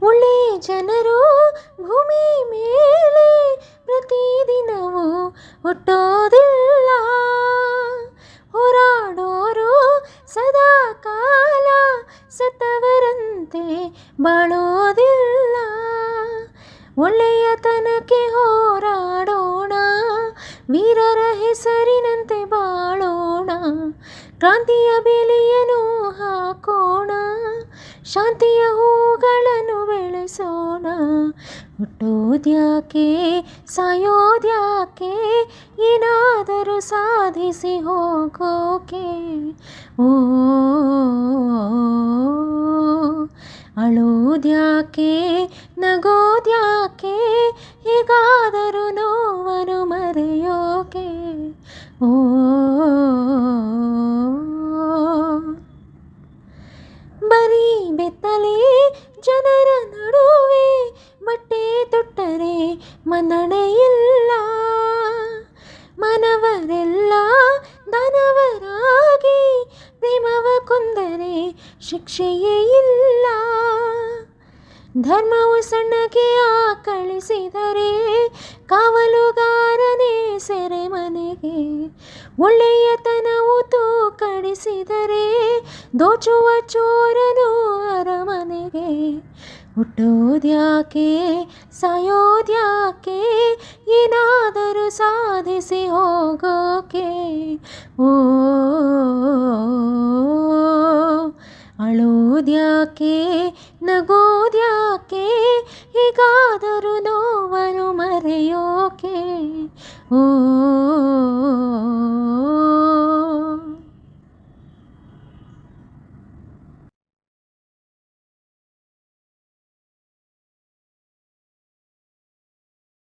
ಒಳ್ಳೆಯ ಜನರು ಭೂಮಿ ಮೇಲೆ ಪ್ರತಿದಿನವೂ ಹುಟ್ಟೋದಿಲ್ಲ. ಹೋರಾಡೋರು ಸದಾ ಕಾಲ ಸತ್ತವರಂತೆ ಬಾಳೋದಿಲ್ಲ. ಒಳ್ಳೆಯತನಕ್ಕೆ ಹೋರಾಡೋಣ, ವೀರರ ಹೆಸರಿನಂತೆ ಬಾಳೋಣ. ಕ್ರಾಂತಿಯ ಬೇಲಿಯನ್ನು ಹಾಕೋಣ, ಶಾಂತಿಯ ಹೂಗಳನ್ನು ಬೆಳೆಸೋಣ. ಹುಟ್ಟೋದ್ಯಾಕೆ ಸಾಯೋದ್ಯಾಕೆ, ಏನಾದರೂ ಸಾಧಿಸಿ ಹೋಗೋಕೆ. ಓ ಅಳೋದ್ಯಾಕೆ ನಗೋದ್ಯಾಕೆ, ಹೇಗಾದರೂ ನೋವನ್ನು ಮರೆಯೋಕೆ. ಓ ಬರೀ ಬೆತ್ತಲೆ ಜನರ ನಡುವೆ ಬಟ್ಟೆ ತೊಟ್ಟರೆ ಮನ್ನಣೆ ಇಲ್ಲ. ಮನವರೆಲ್ಲ ದಾನವರಾಗಿ ಪ್ರೇಮವ ಕೊಂದರೆ ಶಿಕ್ಷೆಯೇ ಇಲ್ಲ. ಧರ್ಮವು ಸಣ್ಣಗೆ ಆಕಳಿಸಿದರೆ ಕಾವಲುಗಾರನೇ ಸೆರೆಮನೆಗೆ. ಒಳ್ಳೆಯತನವು ತೂಕಡಿಸಿದರೆ ದೋಚುವ ಚೋರನು ಅರಮನೆಗೆ. ಹುಟ್ಟೋದ್ಯಾಕೆ ಸಾಯೋದ್ಯಾಕೆ, ಏನಾದರೂ ಸಾಧಿಸಿ ಹೋಗೋಕೆ. ಓ ಅಳೋದ್ಯಾಕೆ ನಗೋದ್ಯಾಕೆ, ಹೇಗಾದರೂ ನೋವನ್ನು ಮರೆಯೋಕೆ. ಓ